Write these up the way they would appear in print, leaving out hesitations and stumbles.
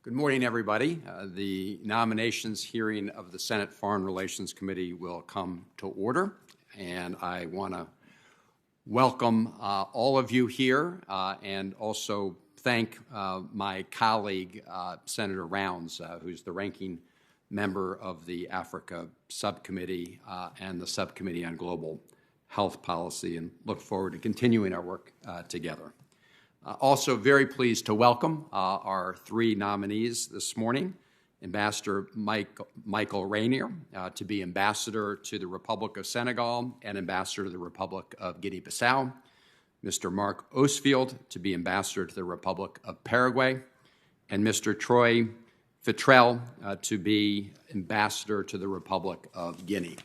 Good morning, everybody. The nominations hearing of the Senate Foreign Relations Committee will come to order, and I want to welcome all of you here and also thank my colleague, Senator Rounds, who's the ranking member of the Africa Subcommittee and the Subcommittee on Global Health Policy, and look forward to continuing our work together. Also very pleased to welcome our three nominees this morning. Ambassador Michael Rainier to be Ambassador to the Republic of Senegal and Ambassador to the Republic of Guinea-Bissau. Mr. Mark Ostfield to be Ambassador to the Republic of Paraguay. And Mr. Troy Fitrell to be Ambassador to the Republic of Guinea.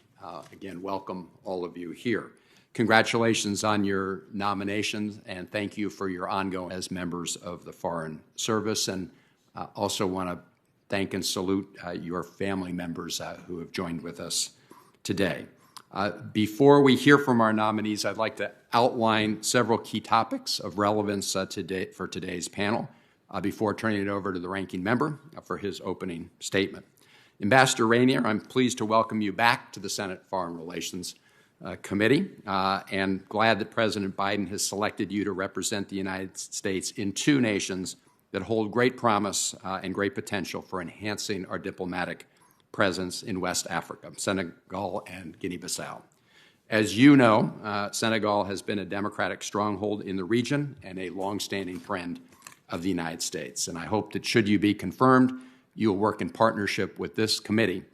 Again, welcome all of you here. Congratulations on your nominations, and thank you for your ongoing as members of the Foreign Service. And also want to thank and salute your family members who have joined with us today. Before we hear from our nominees, I'd like to outline several key topics of relevance today for today's panel before turning it over to the ranking member for his opening statement. Ambassador Rainier, I'm pleased to welcome you back to the Senate Foreign Relations Committee, and glad that President Biden has selected you to represent the United States in two nations that hold great promise and great potential for enhancing our diplomatic presence in West Africa, Senegal and Guinea-Bissau. As you know, Senegal has been a democratic stronghold in the region and a longstanding friend of the United States. And I hope that should you be confirmed, you will work in partnership with this committee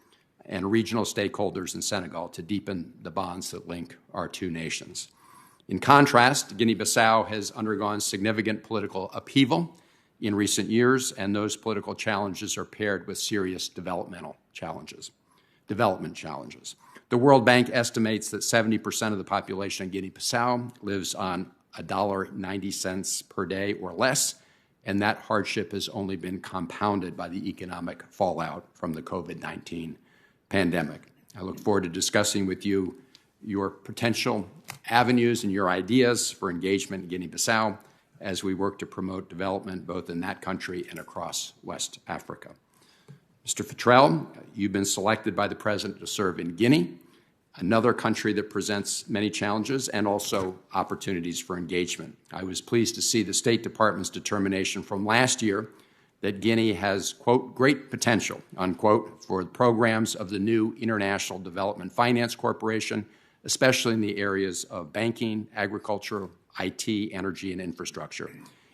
and regional stakeholders in Senegal to deepen the bonds that link our two nations. In contrast, Guinea-Bissau has undergone significant political upheaval in recent years, and those political challenges are paired with serious development challenges. The World Bank estimates that 70% of the population in Guinea-Bissau lives on $1.90 per day or less, and that hardship has only been compounded by the economic fallout from the COVID-19 pandemic. I look forward to discussing with you your potential avenues and your ideas for engagement in Guinea-Bissau as we work to promote development both in that country and across West Africa. Mr. Fitrell, you've been selected by the President to serve in Guinea, another country that presents many challenges and also opportunities for engagement. I was pleased to see the State Department's determination from last year that Guinea has, quote, great potential, unquote, for the programs of the new International Development Finance Corporation, especially in the areas of banking, agriculture, IT, energy, and infrastructure.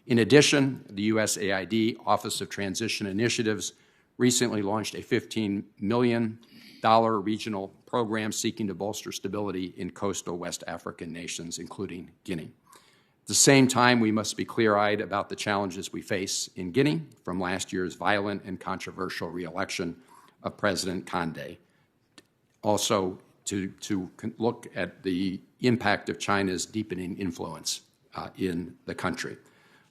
In addition, the USAID Office of Transition Initiatives recently launched a $15 million regional program seeking to bolster stability in coastal West African nations, including Guinea. At the same time, we must be clear-eyed about the challenges we face in Guinea from last year's violent and controversial re-election of President Condé. Also, to look at the impact of China's deepening influence in the country.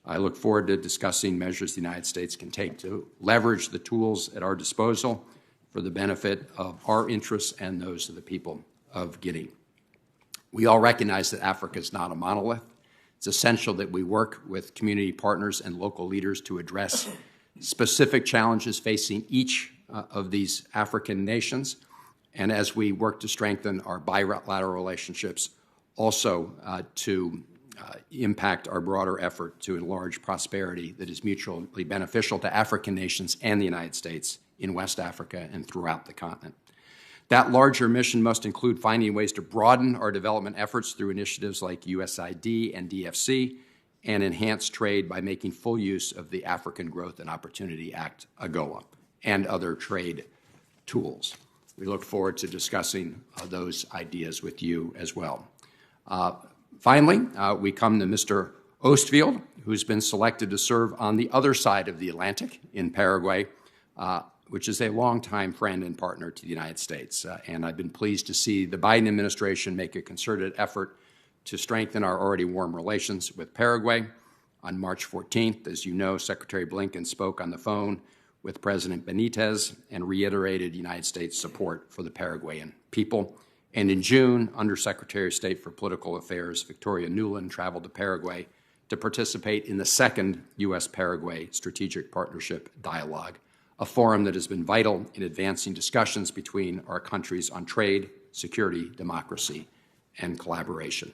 I look forward to discussing measures the United States can take to leverage the tools at our disposal for the benefit of our interests and those of the people of Guinea. We all recognize that Africa is not a monolith. It's essential that we work with community partners and local leaders to address specific challenges facing each of these African nations, and as we work to strengthen our bilateral relationships, also to impact our broader effort to enlarge prosperity that is mutually beneficial to African nations and the United States in West Africa and throughout the continent. That larger mission must include finding ways to broaden our development efforts through initiatives like USAID and DFC, and enhance trade by making full use of the African Growth and Opportunity Act, AGOA, and other trade tools. We look forward to discussing those ideas with you as well. Finally, we come to Mr. Ostfield, who's been selected to serve on the other side of the Atlantic in Paraguay, which is a longtime friend and partner to the United States. And I've been pleased to see the Biden administration make a concerted effort to strengthen our already warm relations with Paraguay. On March 14th, as you know, Secretary Blinken spoke on the phone with President Benitez and reiterated United States support for the Paraguayan people. And in June, Undersecretary of State for Political Affairs Victoria Nuland traveled to Paraguay to participate in the second U.S.-Paraguay Strategic Partnership Dialogue, a forum that has been vital in advancing discussions between our countries on trade, security, democracy, and collaboration.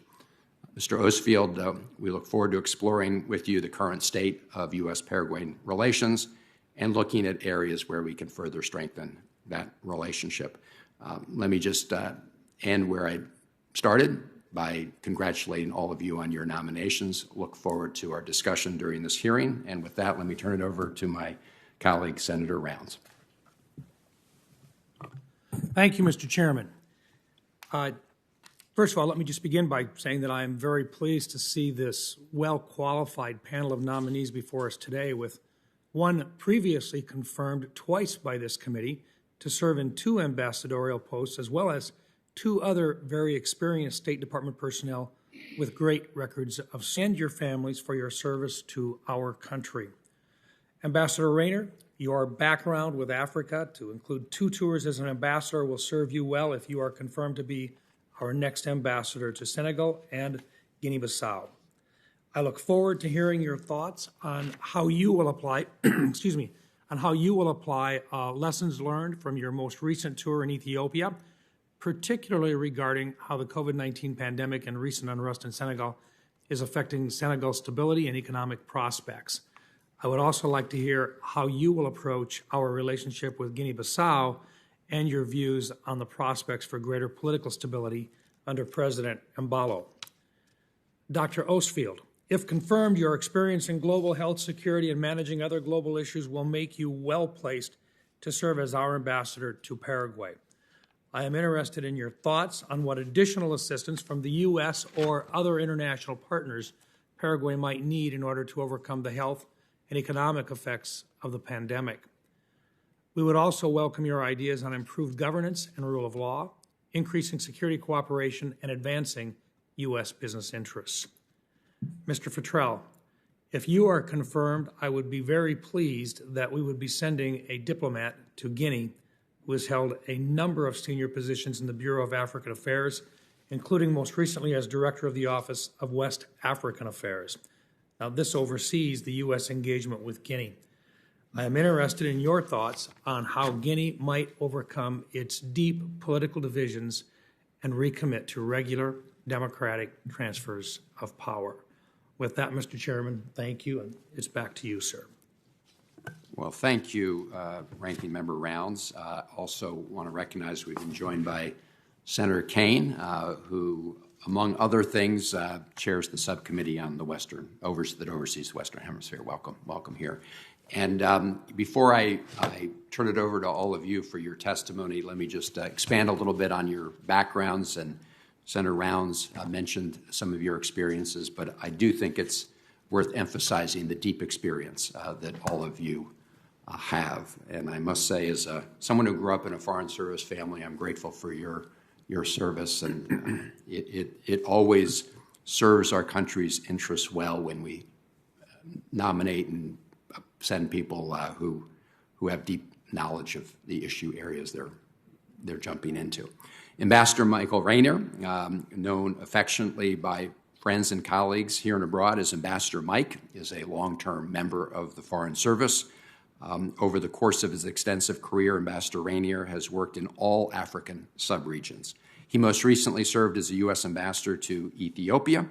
Mr. Ostfield, we look forward to exploring with you the current state of U.S.-Paraguay relations and looking at areas where we can further strengthen that relationship. Let me just end where I started by congratulating all of you on your nominations. Look forward to our discussion during this hearing. And with that, let me turn it over to my colleague, Senator Rounds. Thank you, Mr. Chairman. First of all, let me just begin by saying that I am very pleased to see this well-qualified panel of nominees before us today, with one previously confirmed twice by this committee to serve in 2 ambassadorial posts, as well as 2 other very experienced State Department personnel with great records of and your families for your service to our country. Ambassador Rayner, your background with Africa, to include 2 tours as an ambassador, will serve you well if you are confirmed to be our next ambassador to Senegal and Guinea-Bissau. I look forward to hearing your thoughts on how you will apply, lessons learned from your most recent tour in Ethiopia, particularly regarding how the COVID-19 pandemic and recent unrest in Senegal is affecting Senegal's stability and economic prospects. I would also like to hear how you will approach our relationship with Guinea-Bissau and your views on the prospects for greater political stability under President Embalo. Dr. Ostfield, if confirmed, your experience in global health security and managing other global issues will make you well-placed to serve as our ambassador to Paraguay. I am interested in your thoughts on what additional assistance from the U.S. or other international partners Paraguay might need in order to overcome the health and economic effects of the pandemic. We would also welcome your ideas on improved governance and rule of law, increasing security cooperation, and advancing U.S. business interests. Mr. Futrell, if you are confirmed, I would be very pleased that we would be sending a diplomat to Guinea who has held a number of senior positions in the Bureau of African Affairs, including most recently as Director of the Office of West African Affairs. Now, this oversees the U.S. engagement with Guinea. I am interested in your thoughts on how Guinea might overcome its deep political divisions and recommit to regular democratic transfers of power. With that, Mr. Chairman, thank you, and it's back to you, sir. Well, thank you, Ranking Member Rounds. Also want to recognize we've been joined by Senator Kaine, who, among other things, chairs the subcommittee on the that oversees the Western Hemisphere. Welcome here. And before I turn it over to all of you for your testimony, let me just expand a little bit on your backgrounds. And Senator Rounds mentioned some of your experiences, but I do think it's worth emphasizing the deep experience that all of you have. And I must say, as someone who grew up in a Foreign Service family, I'm grateful for your service, and it always serves our country's interests well when we nominate and send people who have deep knowledge of the issue areas they're jumping into. Ambassador Michael Rayner, known affectionately by friends and colleagues here and abroad as Ambassador Mike, is a long-term member of the Foreign Service. Over the course of his extensive career, Ambassador Rayner has worked in all African subregions. He most recently served as a U.S. ambassador to Ethiopia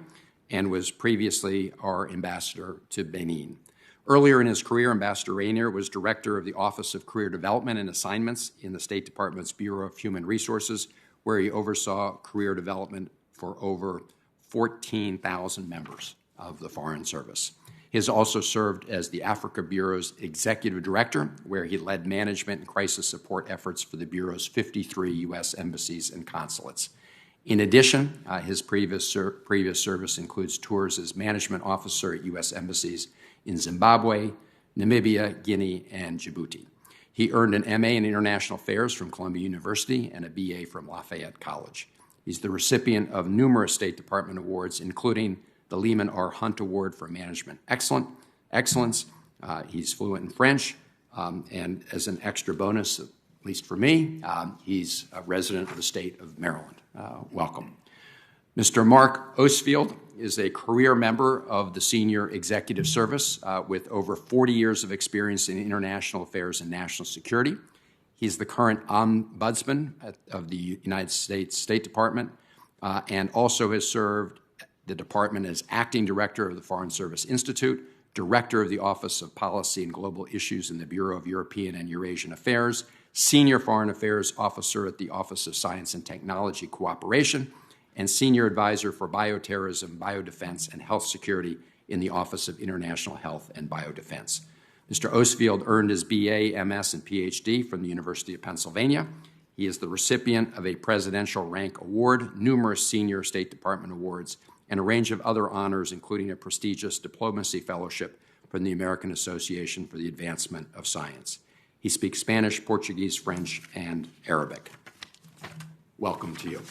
and was previously our ambassador to Benin. Earlier in his career, Ambassador Rayner was director of the Office of Career Development and Assignments in the State Department's Bureau of Human Resources, where he oversaw career development for over 14,000 members of the Foreign Service. He has also served as the Africa Bureau's executive director, where he led management and crisis support efforts for the Bureau's 53 U.S. embassies and consulates. In addition, his previous service includes tours as management officer at U.S. embassies in Zimbabwe, Namibia, Guinea, and Djibouti. He earned an MA in International Affairs from Columbia University and a BA from Lafayette College. He's the recipient of numerous State Department awards, including the Lehman R. Hunt Award for Management Excellence. He's fluent in French, and as an extra bonus, at least for me, he's a resident of the state of Maryland. Welcome. Mr. Mark Ostfield is a career member of the Senior Executive Service with over 40 years of experience in international affairs and national security. He's the current ombudsman of the United States State Department and also has served the department as acting director of the Foreign Service Institute, director of the Office of Policy and Global Issues in the Bureau of European and Eurasian Affairs, senior foreign affairs officer at the Office of Science and Technology Cooperation, and senior advisor for bioterrorism, biodefense, and health security in the Office of International Health and Biodefense. Mr. Ostfield earned his BA, MS, and PhD from the University of Pennsylvania. He is the recipient of a Presidential Rank Award, numerous senior State Department awards, and a range of other honors, including a prestigious diplomacy fellowship from the American Association for the Advancement of Science. He speaks Spanish, Portuguese, French, and Arabic. Welcome to you.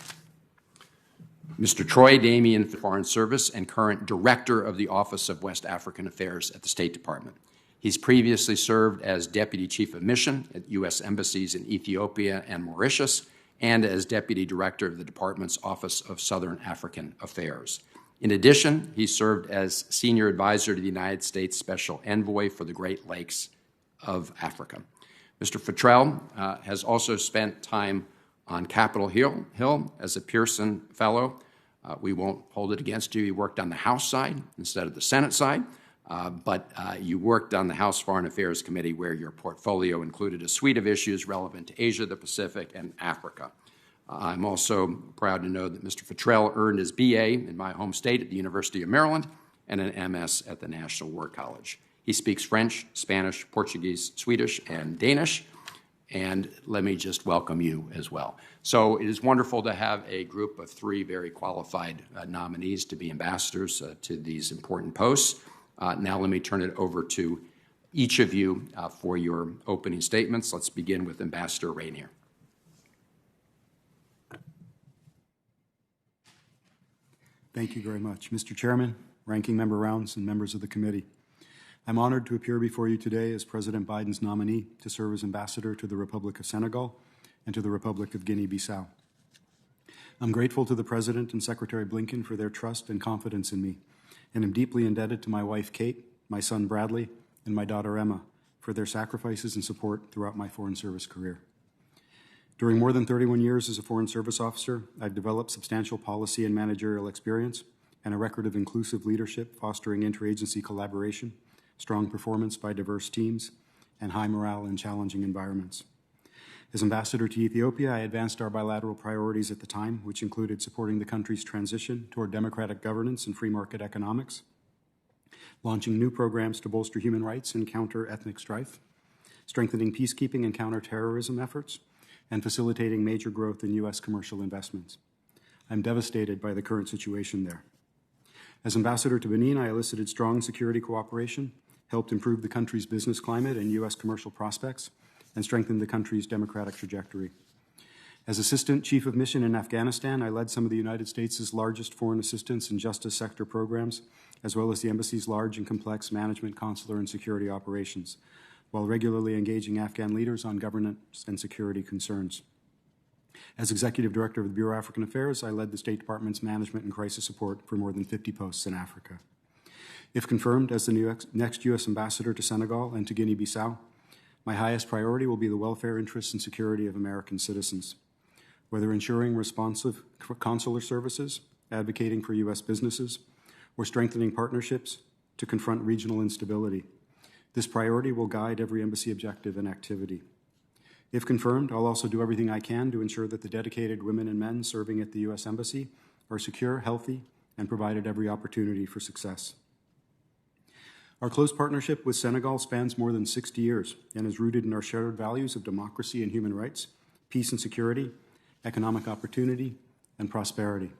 Mr. Troy Damien, Foreign Service and current Director of the Office of West African Affairs at the State Department. He's previously served as Deputy Chief of Mission at U.S. embassies in Ethiopia and Mauritius, and as Deputy Director of the Department's Office of Southern African Affairs. In addition, he served as Senior Advisor to the United States Special Envoy for the Great Lakes of Africa. Mr. Futrell has also spent time on Capitol Hill as a Pearson Fellow. We won't hold it against you. You worked on the House side instead of the Senate side, but you worked on the House Foreign Affairs Committee, where your portfolio included a suite of issues relevant to Asia, the Pacific, and Africa. I'm also proud to know that Mr. Futrell earned his BA in my home state at the University of Maryland and an MS at the National War College. He speaks French, Spanish, Portuguese, Swedish, and Danish. And let me just welcome you as well. So it is wonderful to have a group of three very qualified nominees to be ambassadors to these important posts. Now let me turn it over to each of you for your opening statements. Let's begin with Ambassador Rainier. Thank you very much. Mr. Chairman, Ranking Member Rounds, and members of the committee. I'm honored to appear before you today as President Biden's nominee to serve as ambassador to the Republic of Senegal and to the Republic of Guinea-Bissau. I'm grateful to the President and Secretary Blinken for their trust and confidence in me, and am deeply indebted to my wife, Kate, my son, Bradley, and my daughter, Emma, for their sacrifices and support throughout my Foreign Service career. During more than 31 years as a Foreign Service officer, I've developed substantial policy and managerial experience and a record of inclusive leadership, fostering interagency collaboration, strong performance by diverse teams, and high morale in challenging environments. As ambassador to Ethiopia, I advanced our bilateral priorities at the time, which included supporting the country's transition toward democratic governance and free market economics, launching new programs to bolster human rights and counter ethnic strife, strengthening peacekeeping and counterterrorism efforts, and facilitating major growth in U.S. commercial investments. I'm devastated by the current situation there. As ambassador to Benin, I elicited strong security cooperation, helped improve the country's business climate and U.S. commercial prospects, and strengthened the country's democratic trajectory. As Assistant Chief of Mission in Afghanistan, I led some of the United States' largest foreign assistance and justice sector programs, as well as the embassy's large and complex management, consular, and security operations, while regularly engaging Afghan leaders on governance and security concerns. As Executive Director of the Bureau of African Affairs, I led the State Department's management and crisis support for more than 50 posts in Africa. If confirmed as the next U.S. Ambassador to Senegal and to Guinea-Bissau, my highest priority will be the welfare, interests, and security of American citizens. Whether ensuring responsive consular services, advocating for U.S. businesses, or strengthening partnerships to confront regional instability, this priority will guide every embassy objective and activity. If confirmed, I'll also do everything I can to ensure that the dedicated women and men serving at the U.S. Embassy are secure, healthy, and provided every opportunity for success. Our close partnership with Senegal spans more than 60 years and is rooted in our shared values of democracy and human rights, peace and security, economic opportunity, and prosperity.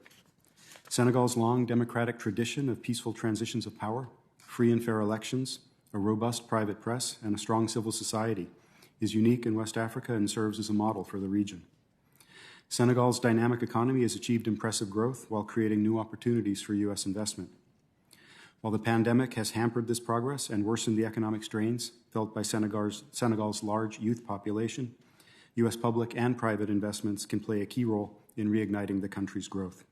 Senegal's long democratic tradition of peaceful transitions of power, free and fair elections, a robust private press, and a strong civil society is unique in West Africa and serves as a model for the region. Senegal's dynamic economy has achieved impressive growth while creating new opportunities for U.S. investment. While the pandemic has hampered this progress and worsened the economic strains felt by Senegal's large youth population, U.S. public and private investments can play a key role in reigniting the country's growth.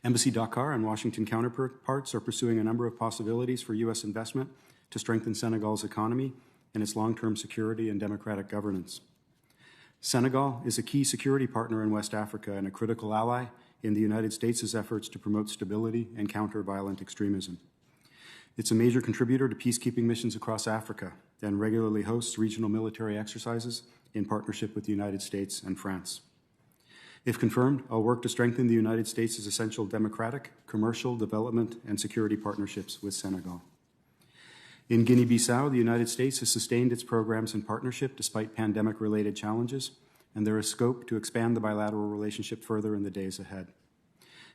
Embassy Dakar and Washington counterparts are pursuing a number of possibilities for U.S. investment to strengthen Senegal's economy and its long-term security and democratic governance. Senegal is a key security partner in West Africa and a critical ally in the United States' efforts to promote stability and counter violent extremism. It's a major contributor to peacekeeping missions across Africa and regularly hosts regional military exercises in partnership with the United States and France. If confirmed, I'll work to strengthen the United States' essential democratic, commercial, development, and security partnerships with Senegal. In Guinea-Bissau, the United States has sustained its programs in partnership despite pandemic-related challenges, and there is scope to expand the bilateral relationship further in the days ahead.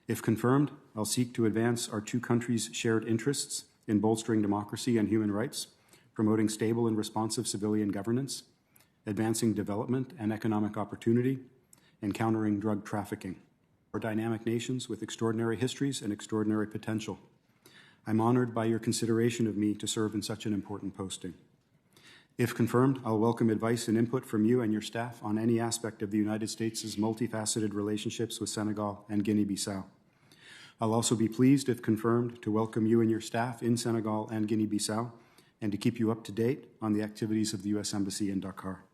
If confirmed, I'll seek to advance our two countries' shared interests in bolstering democracy and human rights, promoting stable and responsive civilian governance, advancing development and economic opportunity, and countering drug trafficking. We're dynamic nations with extraordinary histories and extraordinary potential. I'm honored by your consideration of me to serve in such an important posting. If confirmed, I'll welcome advice and input from you and your staff on any aspect of the United States' multifaceted relationships with Senegal and Guinea-Bissau. I'll also be pleased, if confirmed, to welcome you and your staff in Senegal and Guinea-Bissau and to keep you up to date on the activities of the U.S. Embassy in Dakar.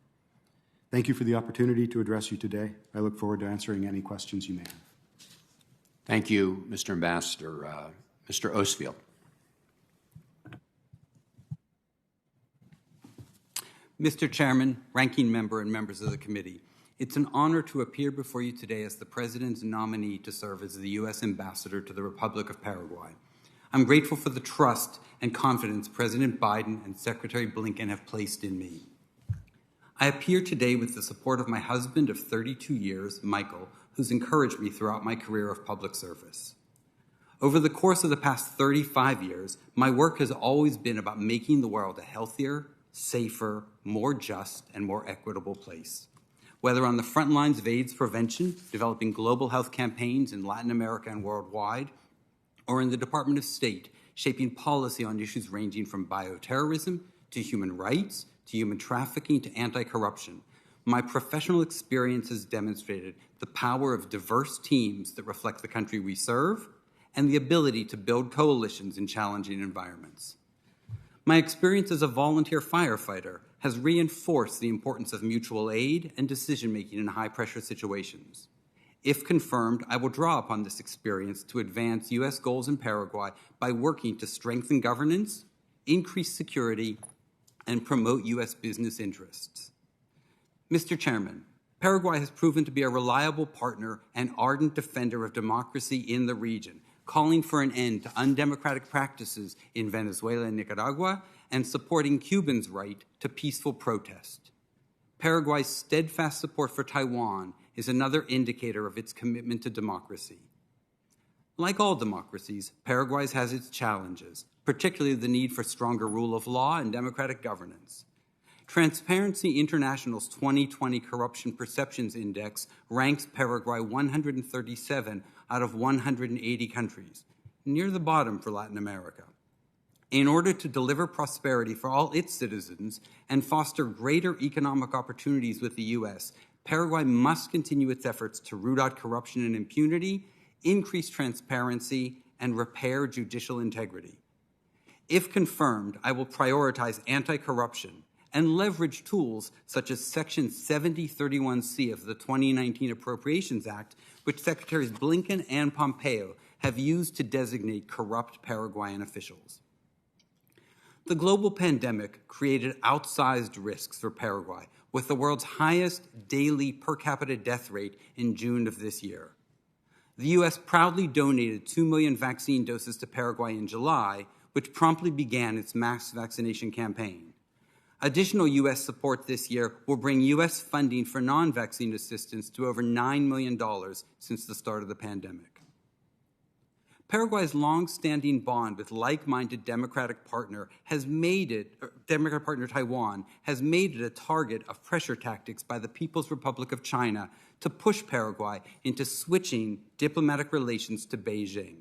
Thank you for the opportunity to address you today. I look forward to answering any questions you may have. Thank you, Mr. Ambassador. Mr. Osfield. Mr. Chairman, Ranking Member, and members of the committee, it's an honor to appear before you today as the President's nominee to serve as the U.S. Ambassador to the Republic of Paraguay. I'm grateful for the trust and confidence President Biden and Secretary Blinken have placed in me. I appear today with the support of my husband of 32 years, Michael, who's encouraged me throughout my career of public service. Over the course of the past 35 years, my work has always been about making the world a healthier, safer, more just, and more equitable place. Whether on the front lines of AIDS prevention, developing global health campaigns in Latin America and worldwide, or in the Department of State, shaping policy on issues ranging from bioterrorism to human rights, to human trafficking, to anti-corruption, my professional experience has demonstrated the power of diverse teams that reflect the country we serve and the ability to build coalitions in challenging environments. My experience as a volunteer firefighter has reinforced the importance of mutual aid and decision-making in high-pressure situations. If confirmed, I will draw upon this experience to advance U.S. goals in Paraguay by working to strengthen governance, increase security, and promote U.S. business interests. Mr. Chairman, Paraguay has proven to be a reliable partner and ardent defender of democracy in the region, calling for an end to undemocratic practices in Venezuela and Nicaragua, and supporting Cubans' right to peaceful protest. Paraguay's steadfast support for Taiwan is another indicator of its commitment to democracy. Like all democracies, Paraguay has its challenges, particularly the need for stronger rule of law and democratic governance. Transparency International's 2020 Corruption Perceptions Index ranks Paraguay 137 out of 180 countries, near the bottom for Latin America. In order to deliver prosperity for all its citizens and foster greater economic opportunities with the U.S., Paraguay must continue its efforts to root out corruption and impunity, increase transparency, and repair judicial integrity. If confirmed, I will prioritize anti-corruption and leverage tools such as Section 7031C of the 2019 Appropriations Act, which Secretaries Blinken and Pompeo have used to designate corrupt Paraguayan officials. The global pandemic created outsized risks for Paraguay, with the world's highest daily per capita death rate in June of this year. The U.S. proudly donated 2 million vaccine doses to Paraguay in July, which promptly began its mass vaccination campaign. Additional U.S. support this year will bring U.S. funding for non-vaccine assistance to over $9 million since the start of the pandemic. Paraguay's long-standing bond with like-minded democratic partner Taiwan has made it a target of pressure tactics by the People's Republic of China to push Paraguay into switching diplomatic relations to Beijing.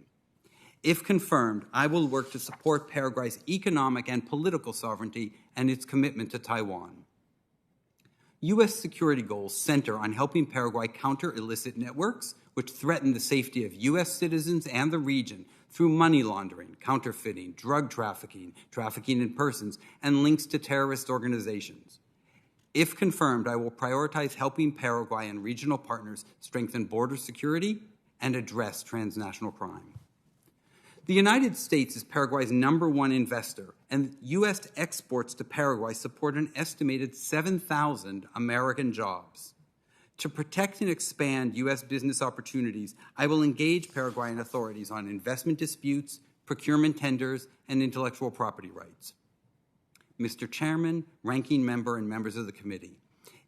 If confirmed, I will work to support Paraguay's economic and political sovereignty and its commitment to Taiwan. U.S. security goals center on helping Paraguay counter illicit networks, which threaten the safety of U.S. citizens and the region through money laundering, counterfeiting, drug trafficking, trafficking in persons, and links to terrorist organizations. If confirmed, I will prioritize helping Paraguay and regional partners strengthen border security and address transnational crime. The United States is Paraguay's #1 investor, and U.S. exports to Paraguay support an estimated 7,000 American jobs. To protect and expand U.S. business opportunities, I will engage Paraguayan authorities on investment disputes, procurement tenders, and intellectual property rights. Mr. Chairman, Ranking Member, and members of the committee,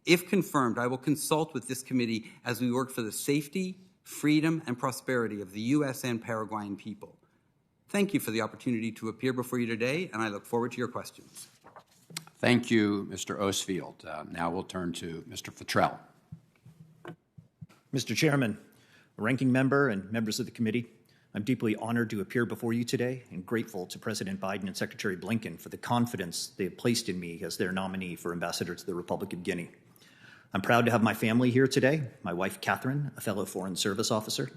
if confirmed, I will consult with this committee as we work for the safety, freedom, and prosperity of the U.S. and Paraguayan people. Thank you for the opportunity to appear before you today, and I look forward to your questions. Thank you, Mr. Osfield. Now we'll turn to Mr. Futrell. Mr. Chairman, Ranking Member, and members of the committee, I'm deeply honored to appear before you today and grateful to President Biden and Secretary Blinken for the confidence they have placed in me as their nominee for Ambassador to the Republic of Guinea. I'm proud to have my family here today, my wife, Catherine, a fellow Foreign Service officer,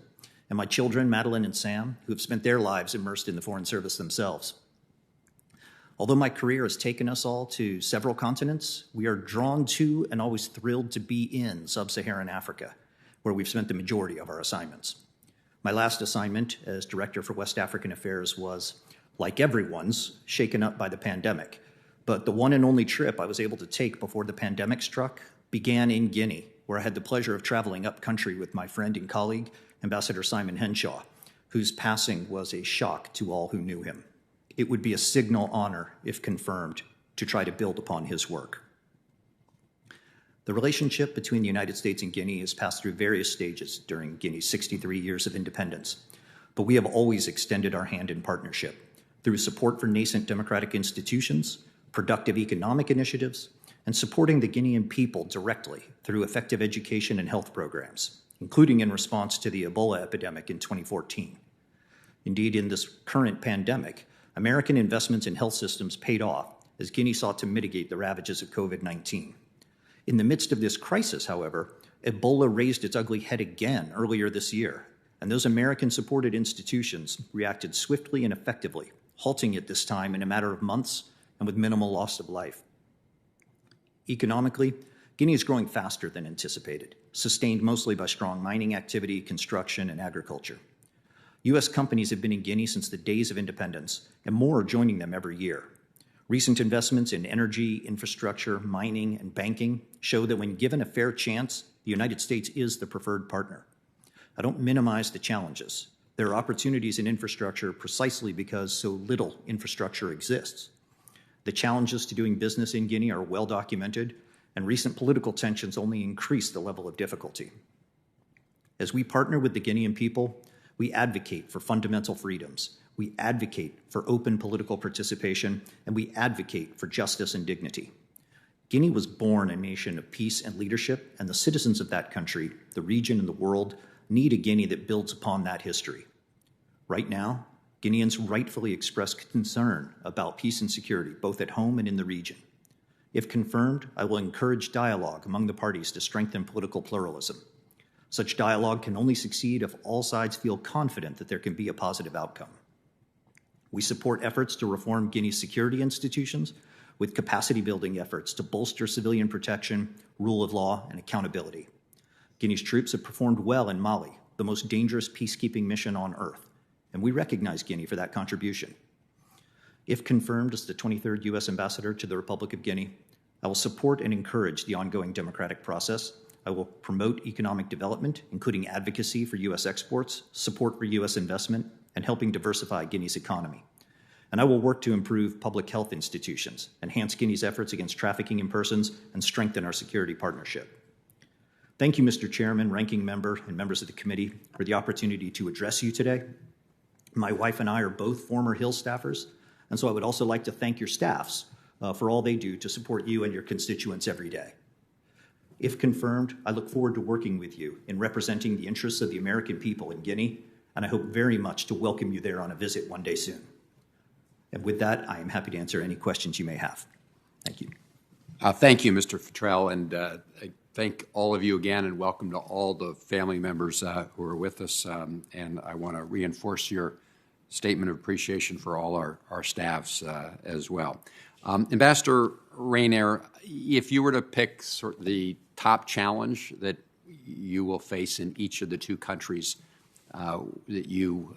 and my children, Madeline and Sam, who have spent their lives immersed in the Foreign Service themselves. Although my career has taken us all to several continents, we are drawn to and always thrilled to be in sub-Saharan Africa, where we've spent the majority of our assignments. My last assignment as Director for West African Affairs was, like everyone's, shaken up by the pandemic. But the one and only trip I was able to take before the pandemic struck began in Guinea, where I had the pleasure of traveling up country with my friend and colleague, Ambassador Simon Henshaw, whose passing was a shock to all who knew him. It would be a signal honor, if confirmed, to try to build upon his work. The relationship between the United States and Guinea has passed through various stages during Guinea's 63 years of independence, but we have always extended our hand in partnership through support for nascent democratic institutions, productive economic initiatives, and supporting the Guinean people directly through effective education and health programs, including in response to the Ebola epidemic in 2014. Indeed, in this current pandemic, American investments in health systems paid off as Guinea sought to mitigate the ravages of COVID-19. In the midst of this crisis, however, Ebola raised its ugly head again earlier this year, and those American-supported institutions reacted swiftly and effectively, halting it this time in a matter of months and with minimal loss of life. Economically, Guinea is growing faster than anticipated, sustained mostly by strong mining activity, construction, and agriculture. U.S. companies have been in Guinea since the days of independence, and more are joining them every year. Recent investments in energy, infrastructure, mining, and banking show that when given a fair chance, the United States is the preferred partner. I don't minimize the challenges. There are opportunities in infrastructure precisely because so little infrastructure exists. The challenges to doing business in Guinea are well documented, and recent political tensions only increase the level of difficulty. As we partner with the Guinean people, we advocate for fundamental freedoms. We advocate for open political participation, and we advocate for justice and dignity. Guinea was born a nation of peace and leadership, and the citizens of that country, the region, and the world need a Guinea that builds upon that history. Right now, Guineans rightfully express concern about peace and security, both at home and in the region. If confirmed, I will encourage dialogue among the parties to strengthen political pluralism. Such dialogue can only succeed if all sides feel confident that there can be a positive outcome. We support efforts to reform Guinea's security institutions with capacity-building efforts to bolster civilian protection, rule of law, and accountability. Guinea's troops have performed well in Mali, the most dangerous peacekeeping mission on earth, and we recognize Guinea for that contribution. If confirmed as the 23rd U.S. Ambassador to the Republic of Guinea, I will support and encourage the ongoing democratic process. I will promote economic development, including advocacy for U.S. exports, support for U.S. investment, and helping diversify Guinea's economy. And I will work to improve public health institutions, enhance Guinea's efforts against trafficking in persons, and strengthen our security partnership. Thank you, Mr. Chairman, Ranking Member, and members of the committee for the opportunity to address you today. My wife and I are both former Hill staffers, and so I would also like to thank your staffs for all they do to support you and your constituents every day. If confirmed, I look forward to working with you in representing the interests of the American people in Guinea, and I hope very much to welcome you there on a visit one day soon. And with that, I am happy to answer any questions you may have. Thank you. Thank you, Mr. Futrell. And thank all of you again, and welcome to all the family members who are with us. And I want to reinforce your statement of appreciation for all our staffs as well. Ambassador Rayner, if you were to pick sort of the top challenge that you will face in each of the two countries that you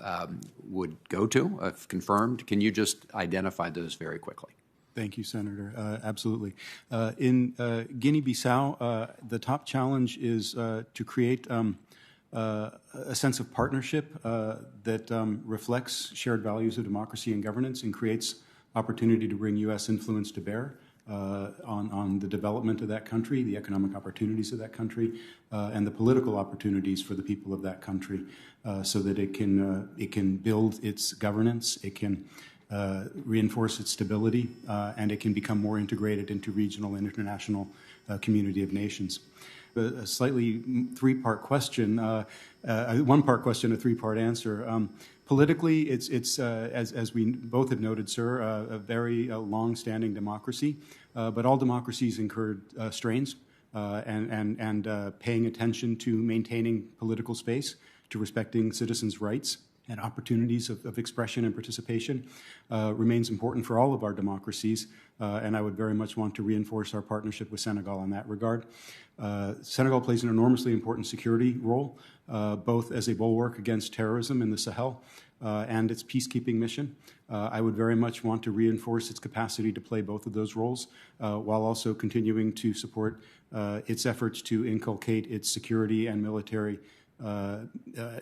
would go to, if confirmed, can you just identify those very quickly? Thank you, Senator. Absolutely. In Guinea-Bissau, the top challenge is to create a sense of partnership that reflects shared values of democracy and governance and creates opportunity to bring U.S. influence to bear on the development of that country, the economic opportunities of that country, and the political opportunities for the people of that country, so that it can build its governance, it can reinforce its stability, and it can become more integrated into regional and international community of nations. A slightly three-part question, one-part question, a three-part answer. Politically, it's as we both have noted, sir, a very long-standing democracy, but all democracies incurred strains, and paying attention to maintaining political space, to respecting citizens' rights and opportunities of expression and participation remains important for all of our democracies, and I would very much want to reinforce our partnership with Senegal in that regard. Senegal plays an enormously important security role, both as a bulwark against terrorism in the Sahel and its peacekeeping mission. I would very much want to reinforce its capacity to play both of those roles, while also continuing to support its efforts to inculcate its security and military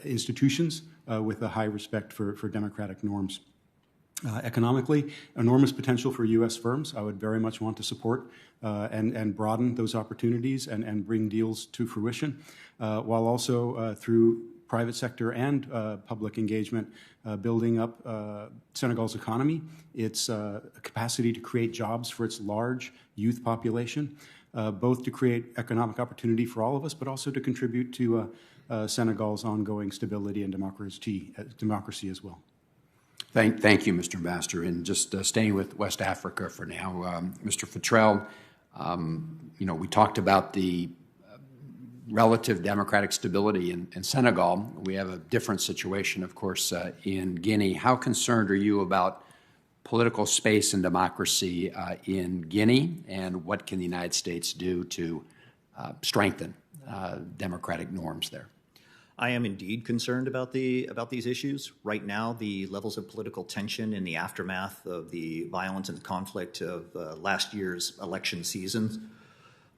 institutions with a high respect for democratic norms. Economically, enormous potential for U.S. firms. I would very much want to support and broaden those opportunities and bring deals to fruition, while also through private sector and public engagement, building up Senegal's economy, its capacity to create jobs for its large youth population, both to create economic opportunity for all of us, but also to contribute to Senegal's ongoing stability and democracy as well. Thank you, Mr. Ambassador. And just staying with West Africa for now, Mr. Futrell, we talked about the relative democratic stability in Senegal. We have a different situation, of course, in Guinea. How concerned are you about political space and democracy in Guinea, and what can the United States do to strengthen democratic norms there? I am indeed concerned about these issues. Right now, the levels of political tension in the aftermath of the violence and the conflict of last year's election season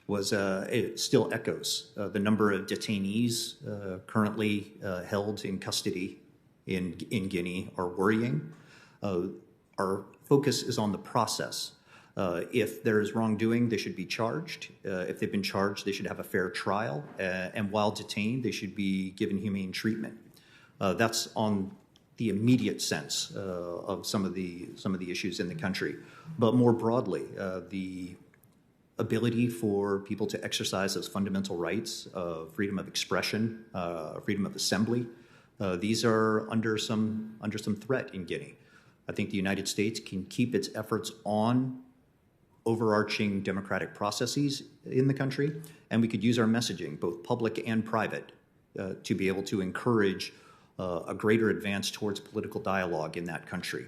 it still echoes. The number of detainees currently held in custody in Guinea are worrying. Our focus is on the process. If there is wrongdoing, they should be charged. If they've been charged, they should have a fair trial. And while detained, they should be given humane treatment. That's on the immediate sense of some of the issues in the country. But more broadly, the ability for people to exercise those fundamental rights of freedom of expression, freedom of assembly, these are under some threat in Guinea. I think the United States can keep its efforts on overarching democratic processes in the country, and we could use our messaging, both public and private, to be able to encourage a greater advance towards political dialogue in that country.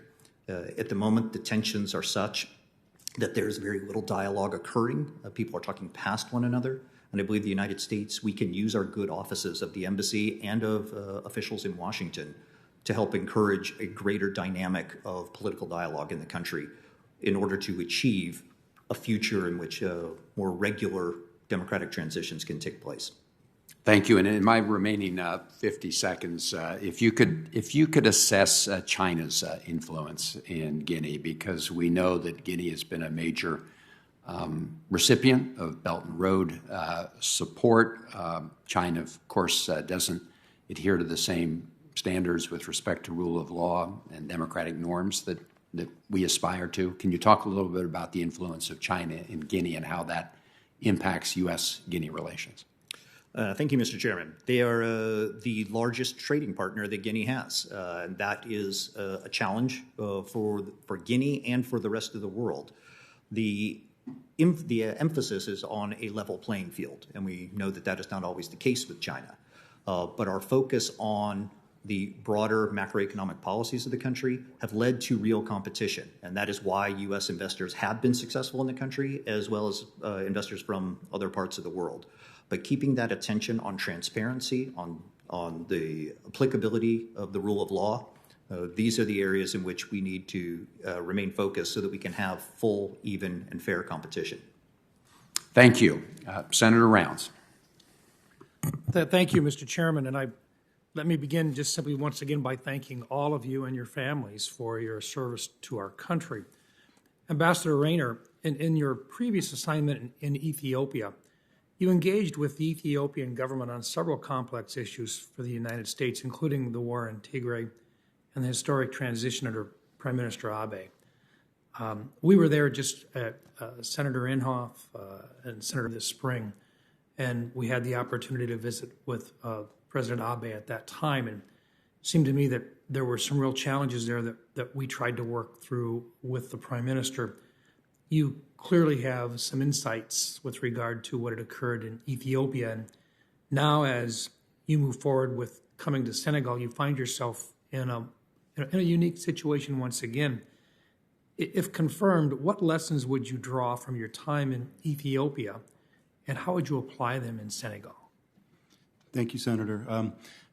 At the moment, the tensions are such that there's very little dialogue occurring. People are talking past one another, and I believe the United States, we can use our good offices of the embassy and of officials in Washington to help encourage a greater dynamic of political dialogue in the country in order to achieve a future in which more regular democratic transitions can take place. Thank you. And in my remaining 50 seconds, if you could assess China's influence in Guinea, because we know that Guinea has been a major recipient of Belt and Road support. China, of course, doesn't adhere to the same standards with respect to rule of law and democratic norms that we aspire to. Can you talk a little bit about the influence of China in Guinea and how that impacts U.S.-Guinea relations? Thank you, Mr. Chairman. They are the largest trading partner that Guinea has, and that is a challenge for Guinea and for the rest of the world. The emphasis is on a level playing field, and we know that that is not always the case with China. But our focus on the broader macroeconomic policies of the country have led to real competition, and that is why U.S. investors have been successful in the country, as well as investors from other parts of the world. But keeping that attention on transparency, on the applicability of the rule of law, these are the areas in which we need to remain focused so that we can have full, even, and fair competition. Thank you. Senator Rounds. Thank you, Mr. Chairman, and let me begin just simply once again by thanking all of you and your families for your service to our country. Ambassador Rayner, in your previous assignment in Ethiopia, you engaged with the Ethiopian government on several complex issues for the United States, including the war in Tigray and the historic transition under Prime Minister Abe. We were there just at Senator Inhofe and Senator this spring, and we had the opportunity to visit with President Abe at that time, and it seemed to me that there were some real challenges there that we tried to work through with the Prime Minister. You clearly have some insights with regard to what had occurred in Ethiopia, and now as you move forward with coming to Senegal, you find yourself in a unique situation once again. If confirmed, what lessons would you draw from your time in Ethiopia, and how would you apply them in Senegal? Thank you, Senator.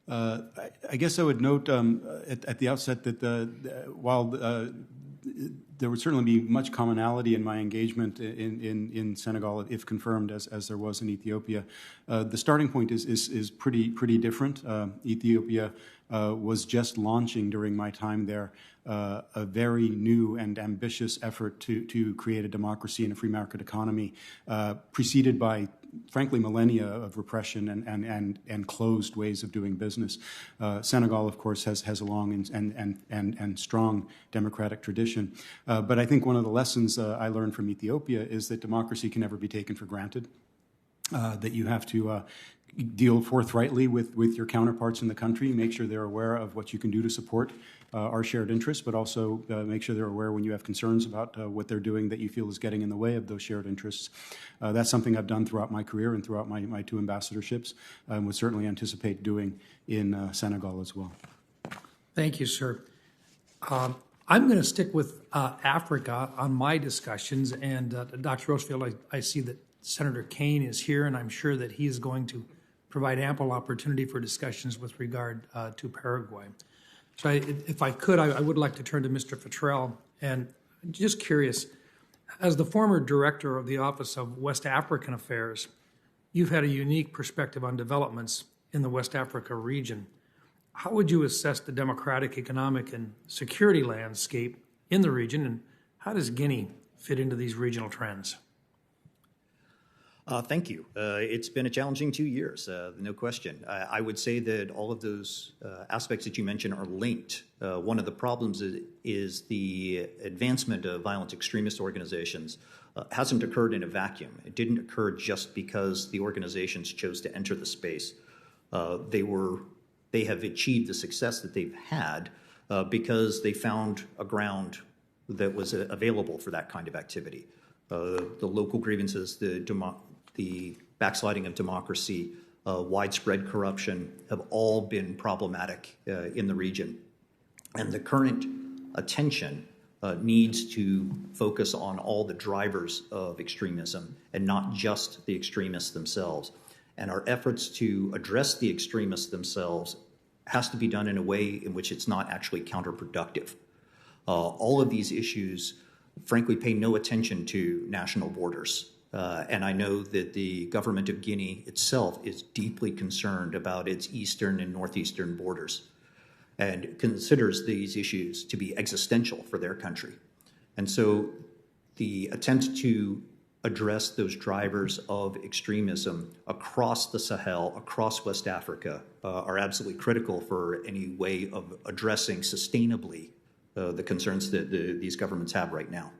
I guess I would note at the outset that while there would certainly be much commonality in my engagement in Senegal, if confirmed, as there was in Ethiopia, the starting point is pretty different. Ethiopia was just launching during my time there a very new and ambitious effort to create a democracy and a free market economy, preceded by, frankly, millennia of repression and closed ways of doing business. Senegal, of course, has a long and strong democratic tradition. But I think one of the lessons I learned from Ethiopia is that democracy can never be taken for granted, that you have to deal forthrightly with your counterparts in the country, make sure they're aware of what you can do to support our shared interests, but also make sure they're aware when you have concerns about what they're doing that you feel is getting in the way of those shared interests. That's something I've done throughout my career and throughout my two ambassadorships, and would certainly anticipate doing in Senegal as well. Thank you, sir. I'm going to stick with Africa on my discussions, and Dr. Rosefield, I see that Senator Kane is here, and I'm sure that he is going to provide ample opportunity for discussions with regard to Paraguay. So if I could, I would like to turn to Mr. Futrell, and just curious, as the former director of the Office of West African Affairs, you've had a unique perspective on developments in the West Africa region. How would you assess the democratic, economic, and security landscape in the region, and how does Guinea fit into these regional trends? Thank you. It's been a challenging 2 years, no question. I would say that all of those aspects that you mentioned are linked. One of the problems is the advancement of violent extremist organizations hasn't occurred in a vacuum. It didn't occur just because the organizations chose to enter the space. They have achieved the success that they've had because they found a ground that was available for that kind of activity. The local grievances, the backsliding of democracy, widespread corruption have all been problematic in the region. And the current attention needs to focus on all the drivers of extremism and not just the extremists themselves. And our efforts to address the extremists themselves has to be done in a way in which it's not actually counterproductive. All of these issues, frankly, pay no attention to national borders. And I know that the government of Guinea itself is deeply concerned about its eastern and northeastern borders and considers these issues to be existential for their country. And so the attempt to address those drivers of extremism across the Sahel, across West Africa, are absolutely critical for any way of addressing sustainably the concerns that these governments have right now.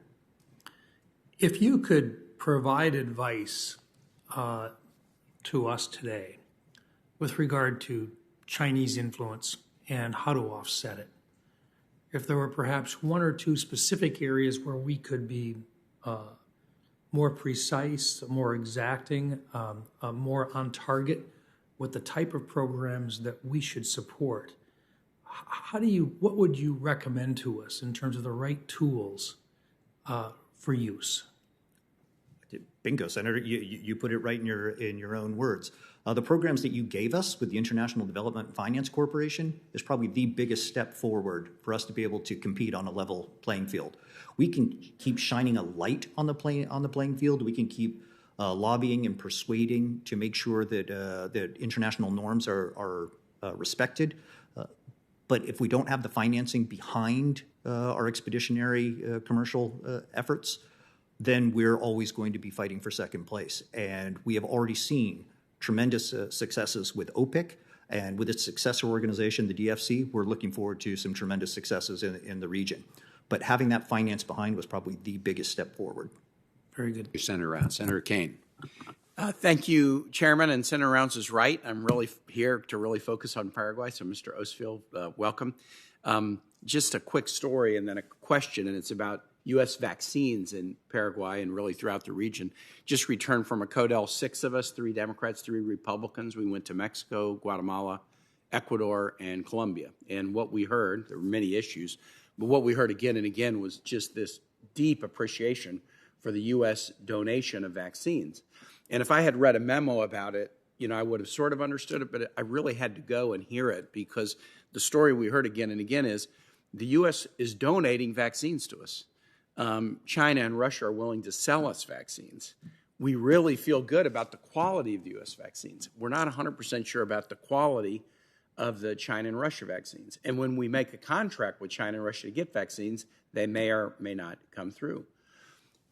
If you could provide advice to us today with regard to Chinese influence and how to offset it, if there were perhaps one or two specific areas where we could be more precise, more exacting, more on target with the type of programs that we should support. What would you recommend to us in terms of the right tools for use? Bingo, Senator. You put it right in your own words. The programs that you gave us with the International Development and Finance Corporation is probably the biggest step forward for us to be able to compete on a level playing field. We can keep shining a light on the playing field. We can keep lobbying and persuading to make sure that international norms are respected. But if we don't have the financing behind our expeditionary commercial efforts, then we're always going to be fighting for second place. And we have already seen tremendous successes with OPIC, and with its successor organization, the DFC, we're looking forward to some tremendous successes in the region. But having that finance behind was probably the biggest step forward. Very good. Senator Rounds. Senator Kane. Thank you, Chairman, and Senator Rounds is right. I'm really here to really focus on Paraguay, so Mr. Ostfeld, welcome. Just a quick story and then a question, and it's about U.S. vaccines in Paraguay and really throughout the region. Just returned from a CODEL, 6 of us, 3 Democrats, 3 Republicans. We went to Mexico, Guatemala, Ecuador, and Colombia. And what we heard, there were many issues, but what we heard again and again was just this deep appreciation for the U.S. donation of vaccines. And if I had read a memo about it, I would have sort of understood it, but I really had to go and hear it because the story we heard again and again is the U.S. is donating vaccines to us. China and Russia are willing to sell us vaccines. We really feel good about the quality of the U.S. vaccines. We're not 100% sure about the quality of the China and Russia vaccines. And when we make a contract with China and Russia to get vaccines, they may or may not come through.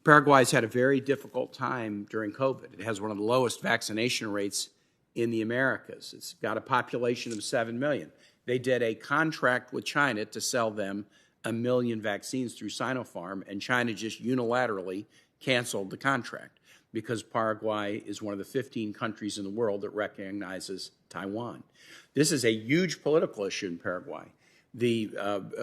Paraguay's had a very difficult time during COVID. It has one of the lowest vaccination rates in the Americas. It's got a population of 7 million. They did a contract with China to sell them 1 million vaccines through Sinopharm, and China just unilaterally canceled the contract because Paraguay is one of the 15 countries in the world that recognizes Taiwan. This is a huge political issue in Paraguay. The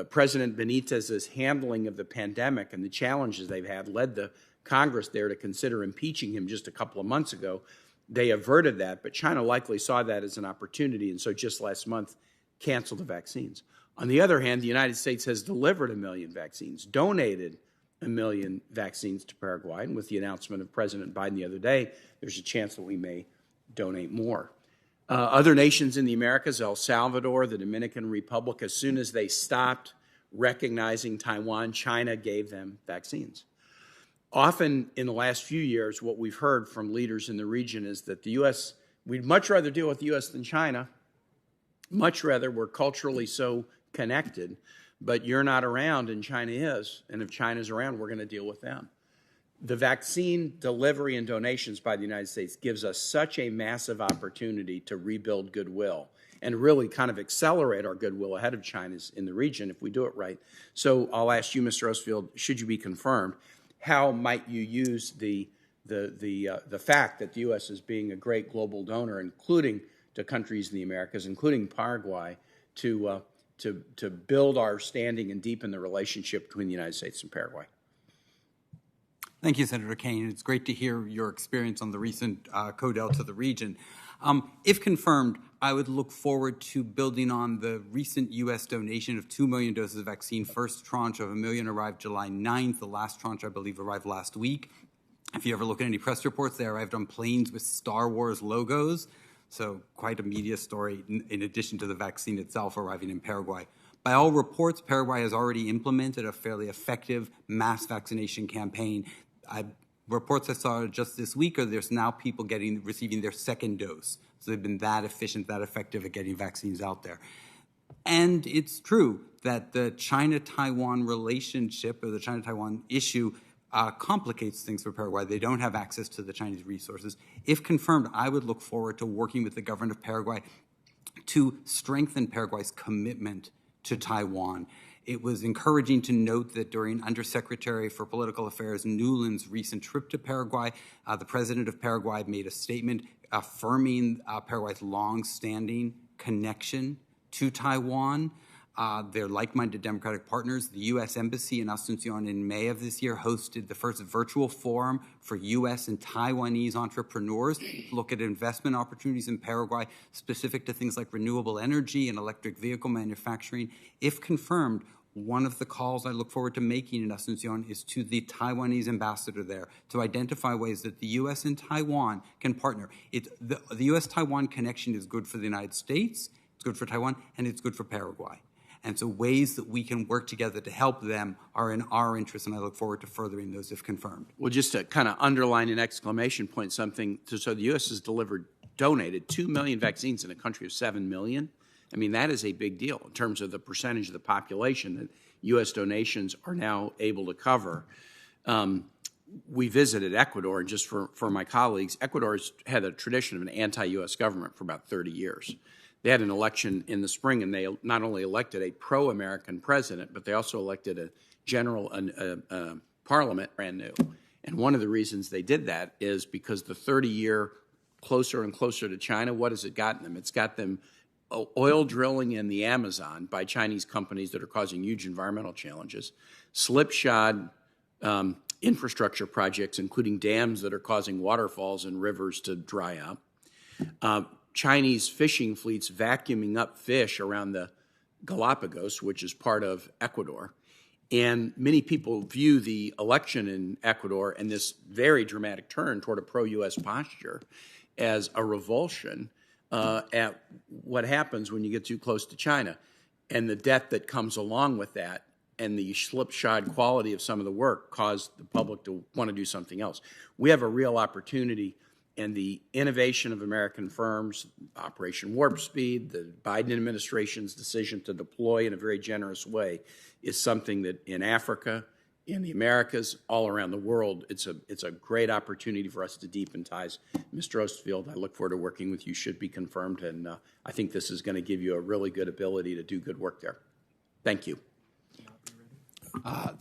President Benitez's handling of the pandemic and the challenges they've had led the Congress there to consider impeaching him just a couple of months ago. They averted that, but China likely saw that as an opportunity, and so just last month canceled the vaccines. On the other hand, the United States has delivered 1 million vaccines, donated 1 million vaccines to Paraguay, and with the announcement of President Biden the other day, there's a chance that we may donate more. Other nations in the Americas, El Salvador, the Dominican Republic, as soon as they stopped recognizing Taiwan, China gave them vaccines. Often in the last few years, what we've heard from leaders in the region is that the U.S., we'd much rather deal with the U.S. than China, much rather. We're culturally so connected, but you're not around and China is, and if China's around, we're going to deal with them. The vaccine delivery and donations by the United States gives us such a massive opportunity to rebuild goodwill and really kind of accelerate our goodwill ahead of China's in the region if we do it right. So I'll ask you, Mr. Ostfeld, should you be confirmed, how might you use the fact that the U.S. is being a great global donor, including to countries in the Americas, including Paraguay, to build our standing and deepen the relationship between the United States and Paraguay? Thank you, Senator Kane. It's great to hear your experience on the recent CODEL to the region. If confirmed, I would look forward to building on the recent U.S. donation of 2 million doses of vaccine. First tranche of 1 million arrived July 9th. The last tranche, I believe, arrived last week. If you ever look at any press reports, they arrived on planes with Star Wars logos. So quite a media story in addition to the vaccine itself arriving in Paraguay. By all reports, Paraguay has already implemented a fairly effective mass vaccination campaign. Reports I saw just this week are there's now people receiving their second dose. So they've been that efficient, that effective at getting vaccines out there. And it's true that the China-Taiwan relationship or the China-Taiwan issue complicates things for Paraguay. They don't have access to the Chinese resources. If confirmed, I would look forward to working with the government of Paraguay to strengthen Paraguay's commitment to Taiwan. It was encouraging to note that during Undersecretary for Political Affairs Newland's recent trip to Paraguay, the president of Paraguay made a statement affirming Paraguay's long-standing connection to Taiwan. They're like-minded democratic partners. The U.S. Embassy in Asuncion in May of this year hosted the first virtual forum for U.S. and Taiwanese entrepreneurs to look at investment opportunities in Paraguay specific to things like renewable energy and electric vehicle manufacturing. If confirmed, one of the calls I look forward to making in Asuncion is to the Taiwanese ambassador there to identify ways that the U.S. and Taiwan can partner. The U.S.-Taiwan connection is good for the United States, it's good for Taiwan, and it's good for Paraguay. And so ways that we can work together to help them are in our interest, and I look forward to furthering those if confirmed. Well, just to kind of underline an exclamation point, so the U.S. has donated 2 million vaccines in a country of 7 million. I mean, that is a big deal in terms of the percentage of the population that U.S. donations are now able to cover. We visited Ecuador, and just for my colleagues, Ecuador's had a tradition of an anti-U.S. government for about 30 years. They had an election in the spring, and they not only elected a pro-American president, but they also elected a general parliament brand new. And one of the reasons they did that is because the 30-year closer and closer to China, what has it gotten them? It's got them oil drilling in the Amazon by Chinese companies that are causing huge environmental challenges, slipshod infrastructure projects, including dams that are causing waterfalls and rivers to dry up, Chinese fishing fleets vacuuming up fish around the Galapagos, which is part of Ecuador. And many people view the election in Ecuador and this very dramatic turn toward a pro-U.S. posture as a revulsion at what happens when you get too close to China and the debt that comes along with that and the slipshod quality of some of the work caused the public to want to do something else. We have a real opportunity, and the innovation of American firms, Operation Warp Speed, the Biden administration's decision to deploy in a very generous way is something that in Africa, in the Americas, all around the world, it's a great opportunity for us to deepen ties. Mr. Ostfield, I look forward to working with you, should be confirmed, and I think this is going to give you a really good ability to do good work there. Thank you.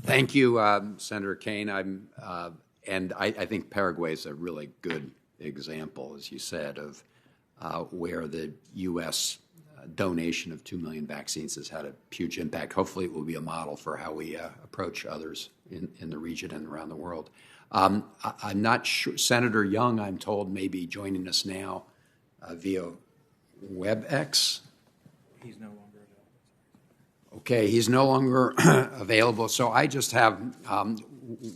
Thank you, Senator Kane. And I think Paraguay is a really good example, as you said, of where the U.S. donation of 2 million vaccines has had a huge impact. Hopefully it will be a model for how we approach others in the region and around the world. I'm not sure. Senator Young, I'm told, may be joining us now via WebEx. He's no longer available. Okay, he's no longer available. So I just have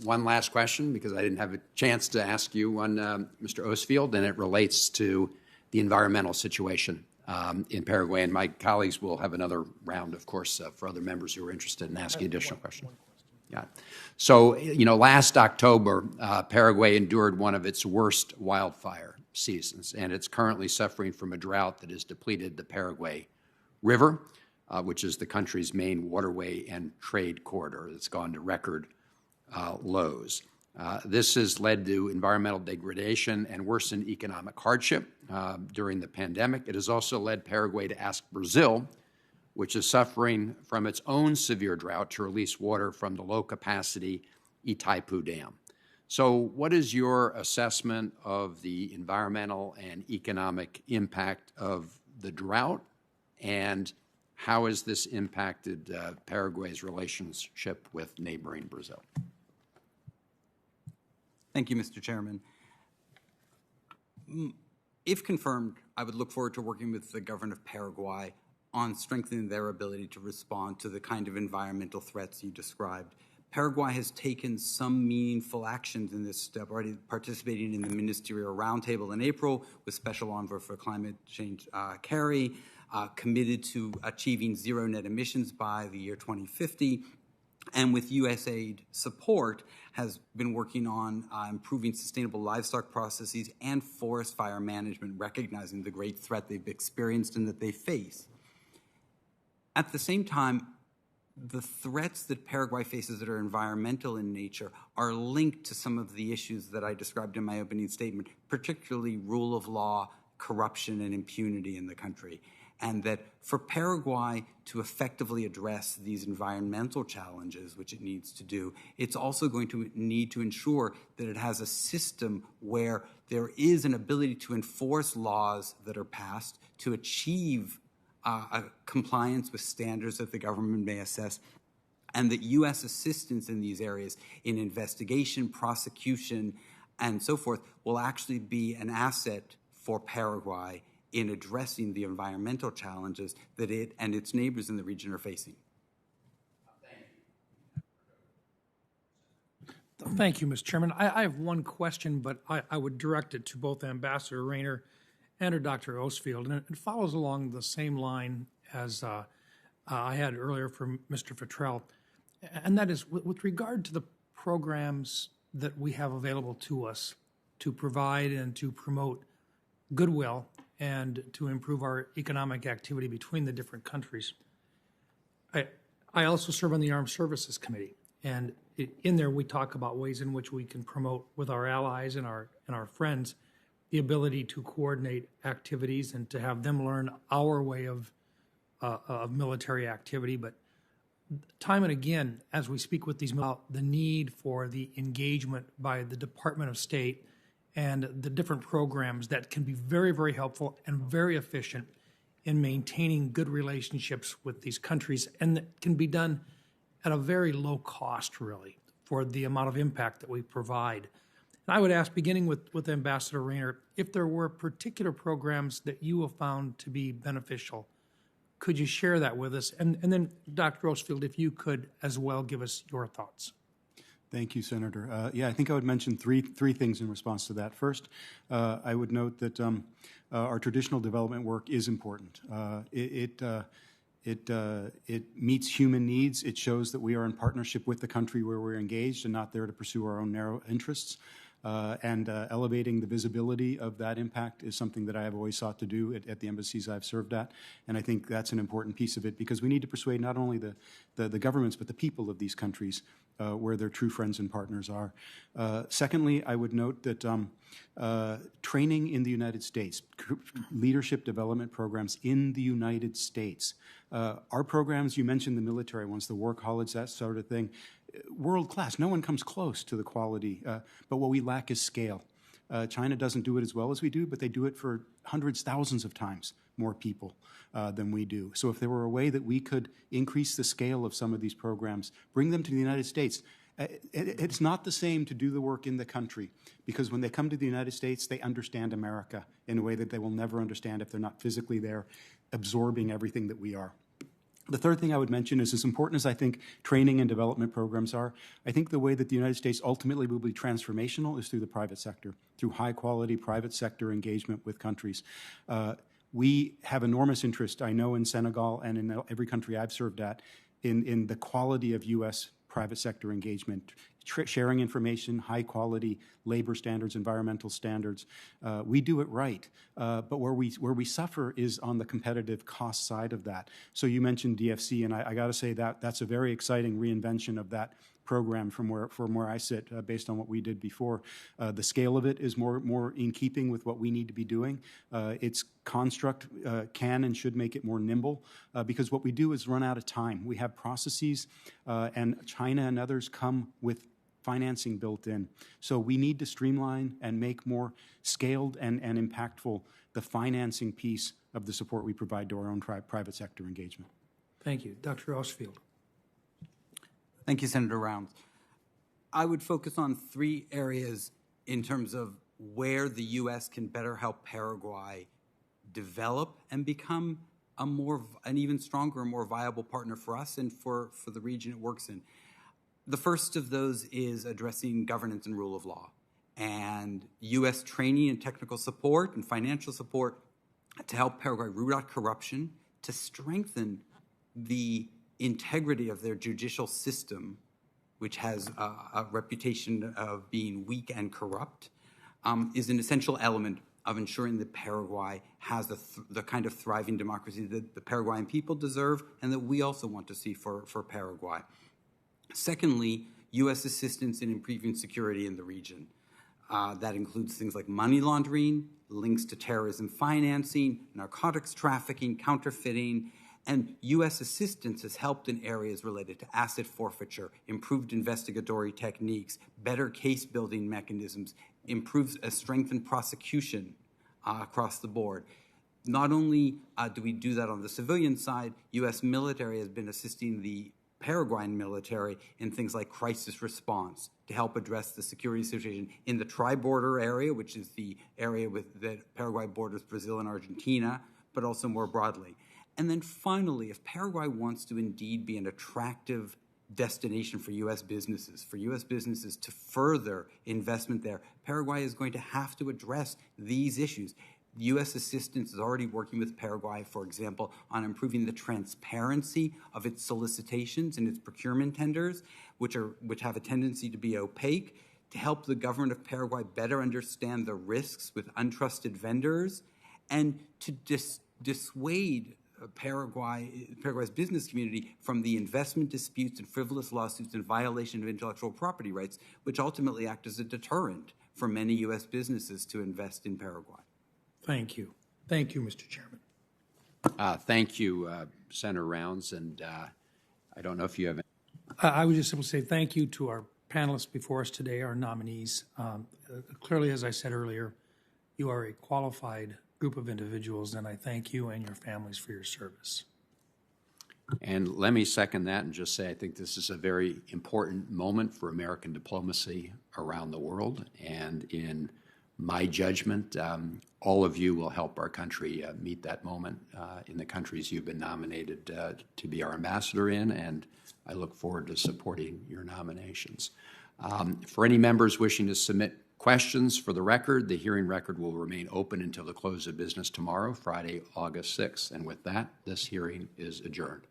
one last question, because I didn't have a chance to ask you one, Mr. Ostfield, and it relates to the environmental situation in Paraguay. And my colleagues will have another round, of course, for other members who are interested in asking additional questions. Yeah. So, last October, Paraguay endured one of its worst wildfire seasons, and it's currently suffering from a drought that has depleted the Paraguay River, which is the country's main waterway and trade corridor. It's gone to record lows. This has led to environmental degradation and worsened economic hardship during the pandemic. It has also led Paraguay to ask Brazil, which is suffering from its own severe drought, to release water from the low-capacity Itaipu Dam. So what is your assessment of the environmental and economic impact of the drought, and how has this impacted Paraguay's relationship with neighboring Brazil? Thank you, Mr. Chairman. If confirmed, I would look forward to working with the government of Paraguay on strengthening their ability to respond to the kind of environmental threats you described. Paraguay has taken some meaningful actions in this step, already participating in the Ministerial Roundtable in April with Special Envoy for Climate Change, Kerry, committed to achieving zero net emissions by the year 2050, and with USAID support has been working on improving sustainable livestock processes and forest fire management, recognizing the great threat they've experienced and that they face. At the same time, the threats that Paraguay faces that are environmental in nature are linked to some of the issues that I described in my opening statement, particularly rule of law, corruption, and impunity in the country. And that for Paraguay to effectively address these environmental challenges, which it needs to do, it's also going to need to ensure that it has a system where there is an ability to enforce laws that are passed to achieve compliance with standards that the government may assess, and that U.S. assistance in these areas in investigation, prosecution, and so forth will actually be an asset for Paraguay in addressing the environmental challenges that it and its neighbors in the region are facing. Thank you, Mr. Chairman. I have one question, but I would direct it to both Ambassador Rayner and to Dr. Ostfield, and it follows along the same line as I had earlier from Mr. Futrell, and that is with regard to the programs that we have available to us to provide and to promote goodwill and to improve our economic activity between the different countries. I also serve on the Armed Services Committee, and in there we talk about ways in which we can promote with our allies and our friends the ability to coordinate activities and to have them learn our way of military activity. But time and again, as we speak with these about the need for the engagement by the Department of State and the different programs that can be very, very helpful and very efficient in maintaining good relationships with these countries, and that can be done at a very low cost, really, for the amount of impact that we provide. And I would ask, beginning with Ambassador Rayner, if there were particular programs that you have found to be beneficial, could you share that with us? And then, Dr. Ostfield, if you could as well give us your thoughts. Thank you, Senator. Yeah, I think I would mention three things in response to that. First, I would note that our traditional development work is important. It meets human needs. It shows that we are in partnership with the country where we're engaged and not there to pursue our own narrow interests. And elevating the visibility of that impact is something that I have always sought to do at the embassies I've served at. And I think that's an important piece of it, because we need to persuade not only the governments but the people of these countries where their true friends and partners are. Secondly, I would note that training in the United States, leadership development programs in the United States. Our programs, you mentioned the military ones, the war college, that sort of thing, world class. No one comes close to the quality, but what we lack is scale. China doesn't do it as well as we do, but they do it for hundreds, thousands of times more people than we do. So if there were a way that we could increase the scale of some of these programs, bring them to the United States, it's not the same to do the work in the country, because when they come to the United States, they understand America in a way that they will never understand if they're not physically there, absorbing everything that we are. The third thing I would mention is, as important as I think training and development programs are, I think the way that the United States ultimately will be transformational is through the private sector, through high-quality private sector engagement with countries. We have enormous interest, I know, in Senegal and in every country I've served at, in the quality of U.S. private sector engagement, sharing information, high-quality labor standards, environmental standards. We do it right, but where we suffer is on the competitive cost side of that. So you mentioned DFC, and I got to say that that's a very exciting reinvention of that program from where I sit, based on what we did before. The scale of it is more in keeping with what we need to be doing. Its construct can and should make it more nimble, because what we do is run out of time. We have processes, and China and others come with financing built in. So we need to streamline and make more scaled and impactful the financing piece of the support we provide to our own private sector engagement. Thank you. Dr. Ostfield. Thank you, Senator Rounds. I would focus on three areas in terms of where the U.S. can better help Paraguay develop and become an even stronger and more viable partner for us and for the region it works in. The first of those is addressing governance and rule of law, and U.S. training and technical support and financial support to help Paraguay root out corruption, to strengthen the integrity of their judicial system, which has a reputation of being weak and corrupt, is an essential element of ensuring that Paraguay has the kind of thriving democracy that the Paraguayan people deserve and that we also want to see for Paraguay. Secondly, U.S. assistance in improving security in the region. That includes things like money laundering, links to terrorism financing, narcotics trafficking, counterfeiting, and U.S. assistance has helped in areas related to asset forfeiture, improved investigatory techniques, better case-building mechanisms, strengthened prosecution across the board. Not only do we do that on the civilian side, U.S. military has been assisting the Paraguayan military in things like crisis response to help address the security situation in the tri-border area, which is the area that Paraguay borders Brazil and Argentina, but also more broadly. And then finally, if Paraguay wants to indeed be an attractive destination for U.S. businesses, to further investment there, Paraguay is going to have to address these issues. U.S. assistance is already working with Paraguay, for example, on improving the transparency of its solicitations and its procurement tenders, which have a tendency to be opaque, to help the government of Paraguay better understand the risks with untrusted vendors, and to dissuade Paraguay's business community from the investment disputes and frivolous lawsuits in violation of intellectual property rights, which ultimately act as a deterrent for many U.S. businesses to invest in Paraguay. Thank you. Thank you, Mr. Chairman. Thank you, Senator Rounds, and I don't know if you have. I would just simply say thank you to our panelists before us today, our nominees. Clearly, as I said earlier, you are a qualified group of individuals, and I thank you and your families for your service. And let me second that and just say I think this is a very important moment for American diplomacy around the world, and in my judgment, all of you will help our country meet that moment in the countries you've been nominated to be our ambassador in, and I look forward to supporting your nominations. For any members wishing to submit questions for the record, the hearing record will remain open until the close of business tomorrow, Friday, August 6th. And with that, this hearing is adjourned.